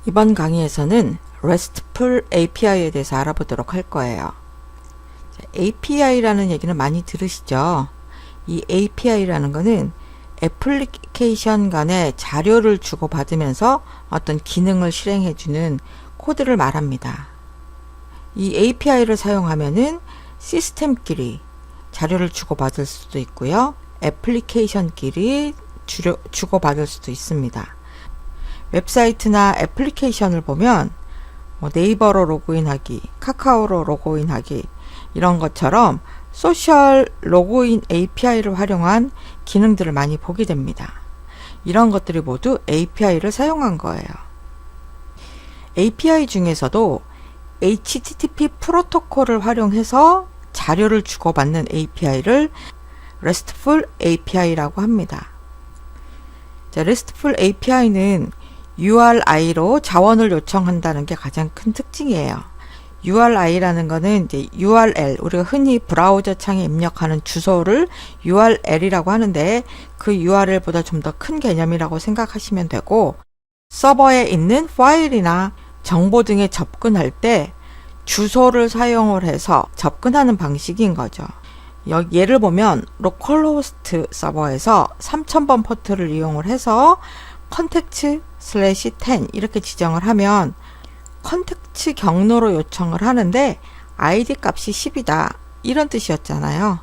이번 강의에서는 RESTful API에 대해서 알아보도록 할 거예요. API라는 얘기는 많이 들으시죠? 이 API라는 거는 애플리케이션 간에 자료를 주고받으면서 어떤 기능을 실행해주는 코드를 말합니다. 이 API를 사용하면은 시스템끼리 자료를 주고받을 수도 있고요. 애플리케이션끼리 주고받을 수도 있습니다. 웹사이트나 애플리케이션을 보면 네이버로 로그인하기, 카카오로 로그인하기 이런 것처럼 소셜 로그인 API를 활용한 기능들을 많이 보게 됩니다. 이런 것들이 모두 API를 사용한 거예요. API 중에서도 HTTP 프로토콜을 활용해서 자료를 주고받는 API를 RESTful API라고 합니다. RESTful API는 URI로 자원을 요청한다는 게 가장 큰 특징이에요. URI라는 거는 이제 URL, 우리가 흔히 브라우저 창에 입력하는 주소를 URL이라고 하는데 그 URL보다 좀 더 큰 개념이라고 생각하시면 되고, 서버에 있는 파일이나 정보 등에 접근할 때 주소를 사용을 해서 접근하는 방식인 거죠. 예를 보면 로컬호스트 서버에서 3000번 포트를 이용을 해서 context/10 이렇게 지정을 하면 컨텍스트 경로로 요청을 하는데 id 값이 10이다 이런 뜻이었잖아요.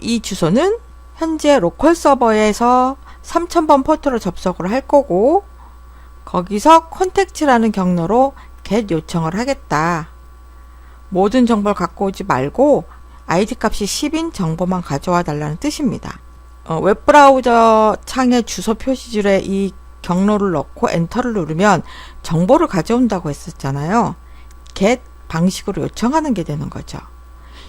이 주소는 현재 로컬 서버에서 3000번 포트로 접속을 할 거고, 거기서 context라는 경로로 get 요청을 하겠다. 모든 정보를 갖고 오지 말고 id 값이 10인 정보만 가져와 달라는 뜻입니다. 웹브라우저 창의 주소 표시줄에 이 경로를 넣고 엔터를 누르면 정보를 가져온다고 했었잖아요. get 방식으로 요청하는 게 되는 거죠.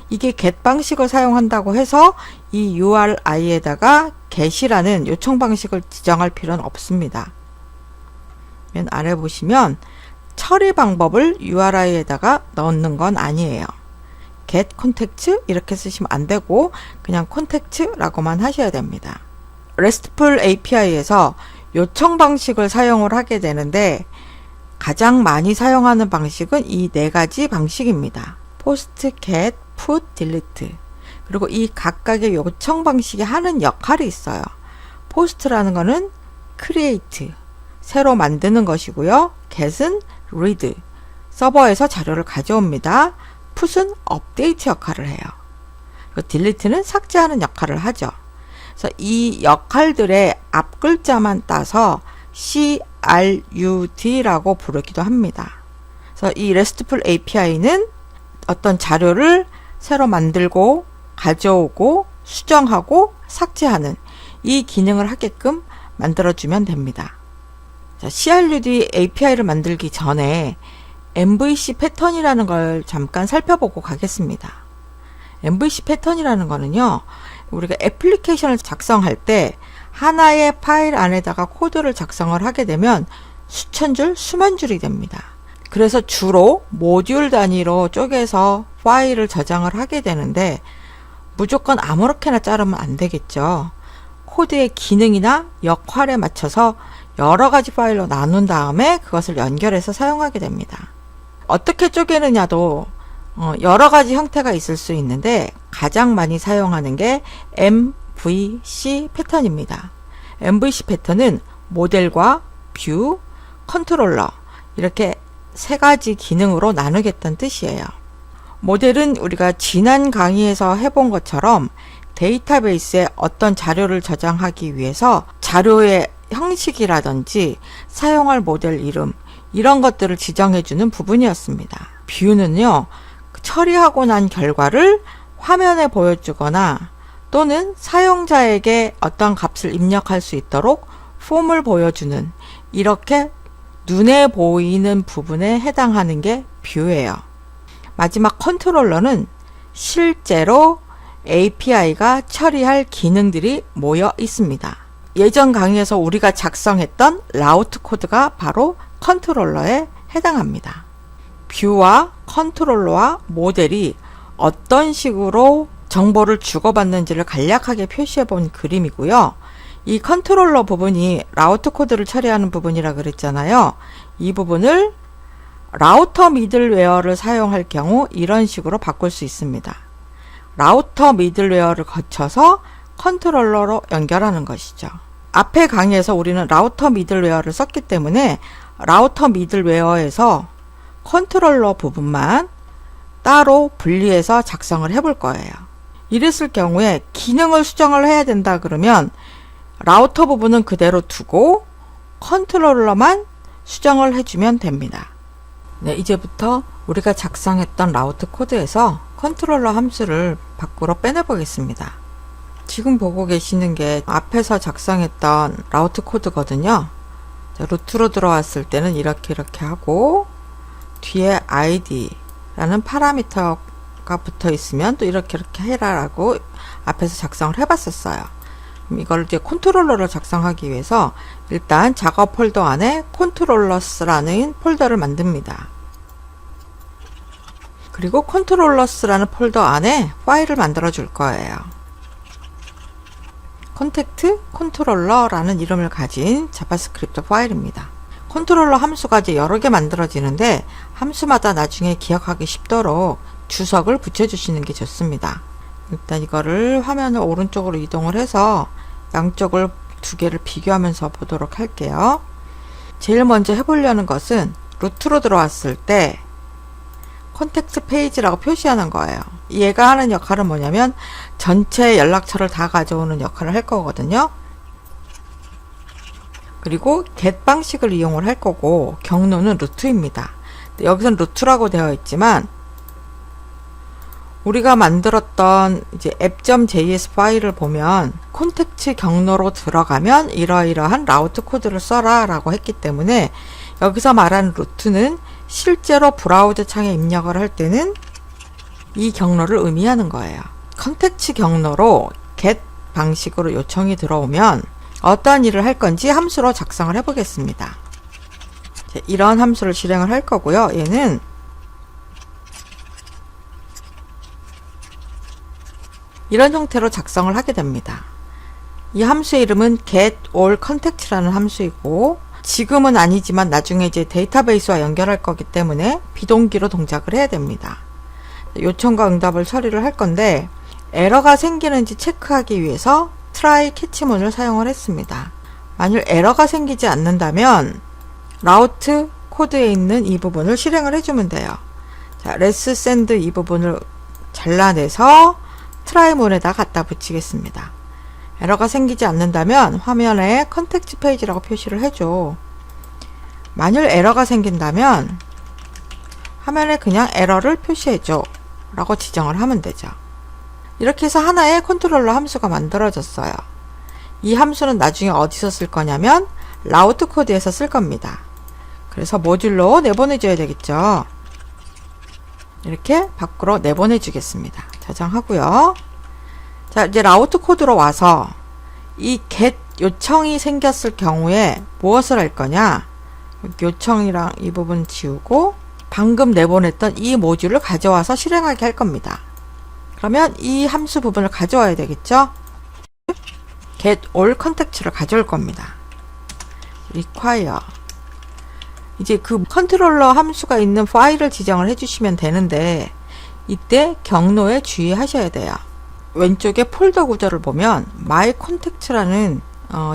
이게 get 방식을 사용한다고 해서 이 URI에다가 get이라는 요청 방식을 지정할 필요는 없습니다. 맨 아래 보시면 처리 방법을 URI에다가 넣는 건 아니에요. get context 이렇게 쓰시면 안 되고 그냥 context라고만 하셔야 됩니다. RESTful API에서 요청 방식을 사용을 하게 되는데 가장 많이 사용하는 방식은 이 네 가지 방식입니다. post, get, put, delete. 그리고 이 각각의 요청 방식이 하는 역할이 있어요. post라는 거는 create, 새로 만드는 것이고요. get은 read, 서버에서 자료를 가져옵니다. put은 update 역할을 해요. 그리고 delete는 삭제하는 역할을 하죠. 그래서 이 역할들의 앞 글자만 따서 CRUD라고 부르기도 합니다. 그래서 이 RESTful API는 어떤 자료를 새로 만들고 가져오고 수정하고 삭제하는 이 기능을 하게끔 만들어주면 됩니다. 자, CRUD API를 만들기 전에 MVC 패턴이라는 걸 잠깐 살펴보고 가겠습니다. MVC 패턴이라는 거는요, 우리가 애플리케이션을 작성할 때 하나의 파일 안에다가 코드를 작성을 하게 되면 수천 줄, 수만 줄이 됩니다. 그래서 주로 모듈 단위로 쪼개서 파일을 저장을 하게 되는데 무조건 아무렇게나 자르면 안 되겠죠. 코드의 기능이나 역할에 맞춰서 여러 가지 파일로 나눈 다음에 그것을 연결해서 사용하게 됩니다. 어떻게 쪼개느냐도 여러 가지 형태가 있을 수 있는데 가장 많이 사용하는 게 MVC 패턴입니다. MVC 패턴은 모델과 뷰, 컨트롤러 이렇게 세 가지 기능으로 나누겠다는 뜻이에요. 모델은 우리가 지난 강의에서 해본 것처럼 데이터베이스에 어떤 자료를 저장하기 위해서 자료의 형식이라든지 사용할 모델 이름 이런 것들을 지정해주는 부분이었습니다. 뷰는요, 처리하고 난 결과를 화면에 보여주거나 또는 사용자에게 어떤 값을 입력할 수 있도록 폼을 보여주는, 이렇게 눈에 보이는 부분에 해당하는 게 뷰예요. 마지막 컨트롤러는 실제로 API가 처리할 기능들이 모여 있습니다. 예전 강의에서 우리가 작성했던 라우트 코드가 바로 컨트롤러에 해당합니다. 뷰와 컨트롤러와 모델이 어떤 식으로 정보를 주고받는지를 간략하게 표시해 본 그림이고요. 이 컨트롤러 부분이 라우트 코드를 처리하는 부분이라 그랬잖아요. 이 부분을 라우터 미들웨어를 사용할 경우 이런 식으로 바꿀 수 있습니다. 라우터 미들웨어를 거쳐서 컨트롤러로 연결하는 것이죠. 앞에 강의에서 우리는 라우터 미들웨어를 썼기 때문에 라우터 미들웨어에서 컨트롤러 부분만 따로 분리해서 작성을 해볼 거예요. 이랬을 경우에 기능을 수정을 해야 된다 그러면 라우터 부분은 그대로 두고 컨트롤러만 수정을 해주면 됩니다. 네, 이제부터 우리가 작성했던 라우트 코드에서 컨트롤러 함수를 밖으로 빼내 보겠습니다. 지금 보고 계시는 게 앞에서 작성했던 라우트 코드거든요. 자, 루트로 들어왔을 때는 이렇게 하고 뒤에 id라는 파라미터가 붙어 있으면 또 이렇게 해라라고 앞에서 작성을 해봤었어요. 그럼 이걸 이제 컨트롤러로 작성하기 위해서 일단 작업 폴더 안에 컨트롤러스라는 폴더를 만듭니다. 그리고 컨트롤러스라는 폴더 안에 파일을 만들어 줄 거예요. 컨택트 컨트롤러라는 이름을 가진 자바스크립트 파일입니다. 컨트롤러 함수가 이제 여러 개 만들어지는데 함수마다 나중에 기억하기 쉽도록 주석을 붙여주시는 게 좋습니다. 일단 이거를 화면을 오른쪽으로 이동을 해서 양쪽을 두 개를 비교하면서 보도록 할게요. 제일 먼저 해보려는 것은 루트로 들어왔을 때 컨택트 페이지라고 표시하는 거예요. 얘가 하는 역할은 뭐냐면 전체 연락처를 다 가져오는 역할을 할 거거든요. 그리고 get 방식을 이용을 할 거고 경로는 루트입니다. 여기서는 루트라고 되어 있지만 우리가 만들었던 이제 app.js 파일을 보면 콘텍트 경로로 들어가면 이러이러한 라우트 코드를 써라 라고 했기 때문에 여기서 말하는 루트는 실제로 브라우저 창에 입력을 할 때는 이 경로를 의미하는 거예요. 컨텍트 경로로 get 방식으로 요청이 들어오면 어떤 일을 할 건지 함수로 작성을 해 보겠습니다. 이런 함수를 실행을 할 거고요. 얘는 이런 형태로 작성을 하게 됩니다. 이 함수의 이름은 getAllContact라는 함수이고 지금은 아니지만 나중에 이제 데이터베이스와 연결할 거기 때문에 비동기로 동작을 해야 됩니다. 요청과 응답을 처리를 할 건데 에러가 생기는지 체크하기 위해서 try 캐치문을 사용을 했습니다. 만일 에러가 생기지 않는다면 라우트 코드에 있는 이 부분을 실행을 해주면 돼요. 자, let's send 이 부분을 잘라내서 try문에다 갖다 붙이겠습니다. 에러가 생기지 않는다면 화면에 컨택트 페이지라고 표시를 해줘. 만일 에러가 생긴다면 화면에 그냥 에러를 표시해줘 라고 지정을 하면 되죠. 이렇게 해서 하나의 컨트롤러 함수가 만들어졌어요. 이 함수는 나중에 어디서 쓸 거냐면 라우트 코드에서 쓸 겁니다. 그래서 모듈로 내보내줘야 되겠죠. 이렇게 밖으로 내보내 주겠습니다. 저장하고요. 자, 이제 라우트 코드로 와서 이 get 요청이 생겼을 경우에 무엇을 할 거냐? 요청이랑 이 부분 지우고 방금 내보냈던 이 모듈을 가져와서 실행하게 할 겁니다. 그러면 이 함수 부분을 가져와야 되겠죠? getAllContact를 가져올 겁니다. require 이제 그 컨트롤러 함수가 있는 파일을 지정을 해주시면 되는데 이때 경로에 주의하셔야 돼요. 왼쪽에 폴더 구조를 보면 mycontact라는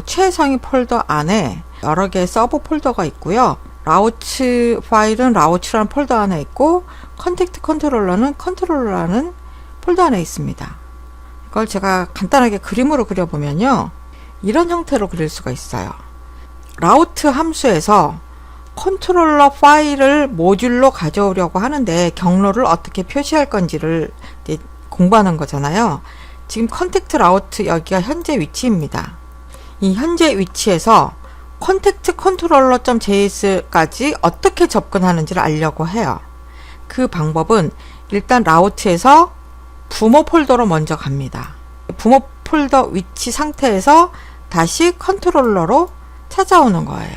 최상위 폴더 안에 여러 개의 서브 폴더가 있고요. 라우츠 파일은 라우츠라는 폴더 안에 있고 컨택트 컨트롤러는 컨트롤러라는 폴더 안에 있습니다. 이걸 제가 간단하게 그림으로 그려보면요. 이런 형태로 그릴 수가 있어요. 라우트 함수에서 컨트롤러 파일을 모듈로 가져오려고 하는데 경로를 어떻게 표시할 건지를 이제 공부하는 거잖아요. 지금 컨택트 라우트 여기가 현재 위치입니다. 이 현재 위치에서 컨택트 컨트롤러.js까지 어떻게 접근하는지를 알려고 해요. 그 방법은 일단 라우트에서 부모 폴더로 먼저 갑니다. 부모 폴더 위치 상태에서 다시 컨트롤러로 찾아오는 거예요.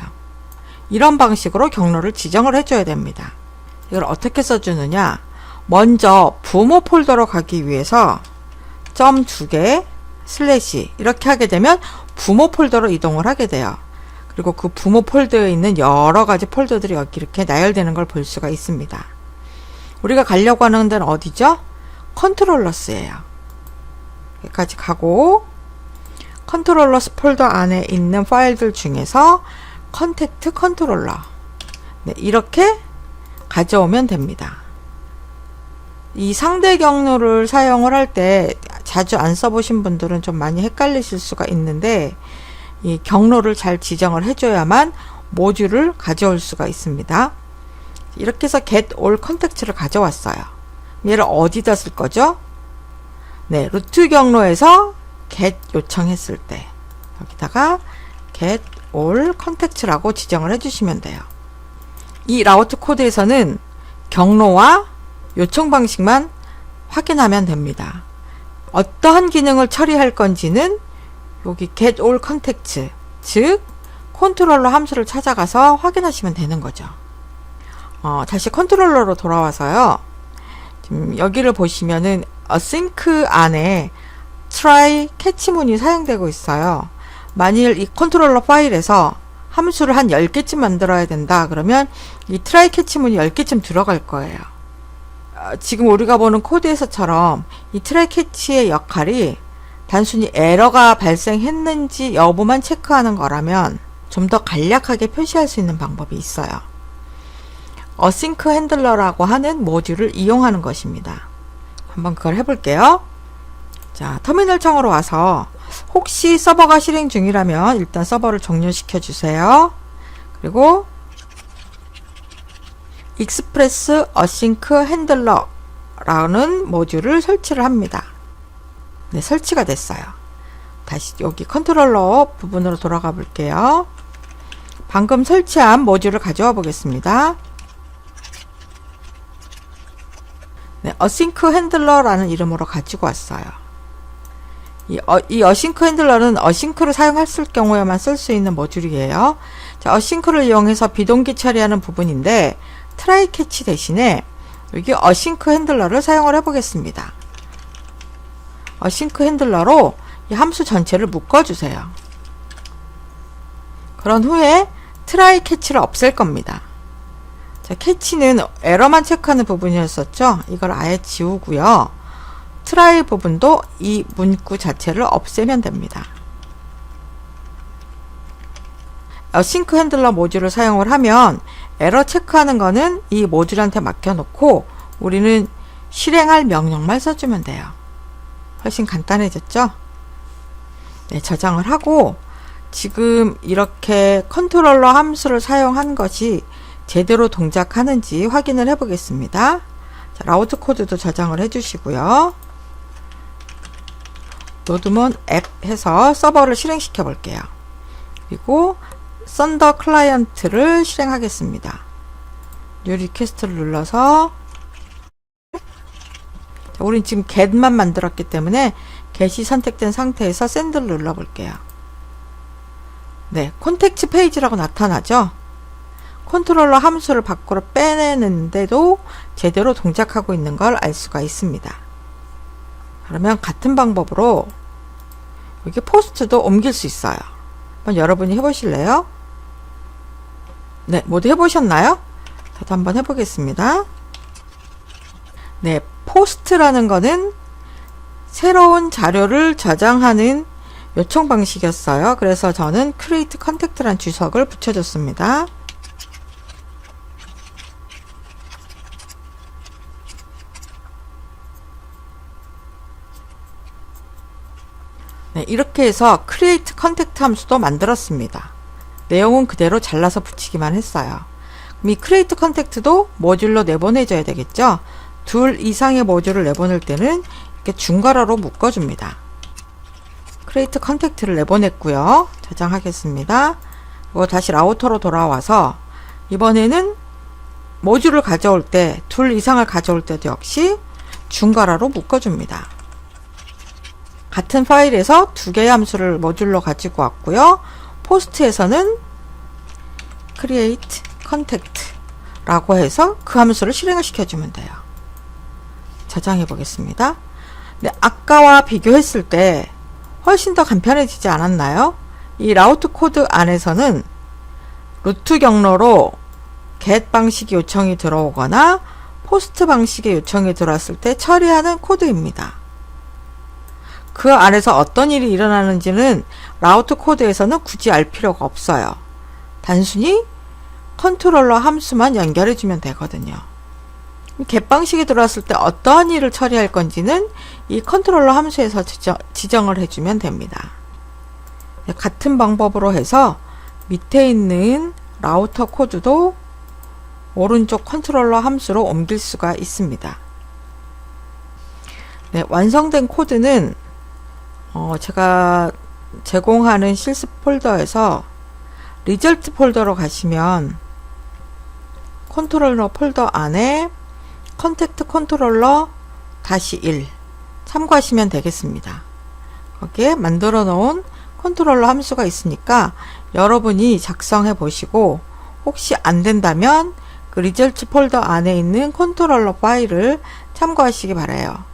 이런 방식으로 경로를 지정을 해줘야 됩니다. 이걸 어떻게 써주느냐? 먼저 부모 폴더로 가기 위해서 점 2개 슬래시 이렇게 하게 되면 부모 폴더로 이동을 하게 돼요. 그리고 그 부모 폴더에 있는 여러 가지 폴더들이 여기 이렇게 나열되는 걸 볼 수가 있습니다. 우리가 가려고 하는 데는 어디죠? 컨트롤러스예요. 여기까지 가고 컨트롤러스 폴더 안에 있는 파일들 중에서 컨택트 컨트롤러, 네, 이렇게 가져오면 됩니다. 이 상대 경로를 사용을 할 때 자주 안 써보신 분들은 좀 많이 헷갈리실 수가 있는데, 이 경로를 잘 지정을 해줘야만 모듈을 가져올 수가 있습니다. 이렇게 해서 get all contact를 가져왔어요. 얘를 어디다 쓸 거죠? 네, 루트 경로에서 get 요청했을 때 여기다가 get all contact라고 지정을 해주시면 돼요. 이 라우트 코드에서는 경로와 요청 방식만 확인하면 됩니다. 어떠한 기능을 처리할 건지는 여기 get all contacts, 즉 컨트롤러 함수를 찾아가서 확인하시면 되는 거죠. 다시 컨트롤러로 돌아와서요. 지금 여기를 보시면은 async 안에 try catch문이 사용되고 있어요. 만일 이 컨트롤러 파일에서 함수를 한 10개쯤 만들어야 된다 그러면 이 try catch문이 10개쯤 들어갈 거예요. 지금 우리가 보는 코드에서처럼 이 try catch의 역할이 단순히 에러가 발생했는지 여부만 체크하는 거라면 좀 더 간략하게 표시할 수 있는 방법이 있어요. async 핸들러라고 하는 모듈을 이용하는 것입니다. 한번 그걸 해볼게요. 자, 터미널 창으로 와서 혹시 서버가 실행 중이라면 일단 서버를 종료시켜 주세요. 그리고 express async 핸들러라는 모듈을 설치를 합니다. 네, 설치가 됐어요. 다시 여기 컨트롤러 부분으로 돌아가 볼게요. 방금 설치한 모듈을 가져와 보겠습니다. 네, async 핸들러라는 이름으로 가지고 왔어요. 이 async 핸들러는 async를 사용했을 경우에만 쓸 수 있는 모듈이에요. 자, async를 이용해서 비동기 처리하는 부분인데 try catch 대신에 여기 async 핸들러를 사용을 해보겠습니다. async 핸들러로 이 함수 전체를 묶어주세요. 그런 후에 try catch를 없앨 겁니다. 자, 캐치는 에러만 체크하는 부분이었었죠. 이걸 아예 지우고요. try 부분도 이 문구 자체를 없애면 됩니다. async 핸들러 모듈을 사용을 하면 에러 체크하는 거는 이 모듈한테 맡겨놓고 우리는 실행할 명령만 써주면 돼요. 훨씬 간단해졌죠? 네, 저장을 하고 지금 이렇게 컨트롤러 함수를 사용한 것이 제대로 동작하는지 확인을 해 보겠습니다. 자, 라우트 코드도 저장을 해 주시고요. 노드몬 앱 해서 서버를 실행시켜 볼게요. 그리고 썬더 클라이언트를 실행하겠습니다. 뉴 리퀘스트를 눌러서 자, 우린 지금 get만 만들었기 때문에 get이 선택된 상태에서 send를 눌러 볼게요. 네, 콘텍트 페이지라고 나타나죠? 컨트롤러 함수를 밖으로 빼내는데도 제대로 동작하고 있는 걸 알 수가 있습니다. 그러면 같은 방법으로 여기 포스트도 옮길 수 있어요. 한번 여러분이 해보실래요? 네, 모두 해보셨나요? 저도 한번 해보겠습니다. 네, 포스트라는 거는 새로운 자료를 저장하는 요청 방식이었어요. 그래서 저는 create contact라는 주석을 붙여줬습니다. 네, 이렇게 해서 create contact 함수도 만들었습니다. 내용은 그대로 잘라서 붙이기만 했어요. 그럼 이 create contact도 모듈로 내보내줘야 되겠죠? 둘 이상의 모듈을 내보낼 때는 이렇게 중괄호로 묶어줍니다. create contact를 내보냈고요. 저장하겠습니다. 그리고 다시 라우터로 돌아와서 이번에는 모듈을 가져올 때, 둘 이상을 가져올 때도 역시 중괄호로 묶어줍니다. 같은 파일에서 두 개의 함수를 모듈로 가지고 왔고요. 포스트에서는 create contact 라고 해서 그 함수를 실행을 시켜주면 돼요. 저장해 보겠습니다. 네, 아까와 비교했을 때 훨씬 더 간편해지지 않았나요? 이 라우트 코드 안에서는 루트 경로로 get 방식의 요청이 들어오거나 포스트 방식의 요청이 들어왔을 때 처리하는 코드입니다. 그 안에서 어떤 일이 일어나는지는 라우트 코드에서는 굳이 알 필요가 없어요. 단순히 컨트롤러 함수만 연결해주면 되거든요. get 방식이 들어왔을 때 어떠한 일을 처리할 건지는 이 컨트롤러 함수에서 지정을 해주면 됩니다. 같은 방법으로 해서 밑에 있는 라우터 코드도 오른쪽 컨트롤러 함수로 옮길 수가 있습니다. 네, 완성된 코드는 제가 제공하는 실습 폴더에서 리절트 폴더로 가시면 컨트롤러 폴더 안에 컨택트 컨트롤러 -1 참고하시면 되겠습니다. 거기에 만들어 놓은 컨트롤러 함수가 있으니까 여러분이 작성해 보시고 혹시 안 된다면 그 리절트 폴더 안에 있는 컨트롤러 파일을 참고하시기 바라요.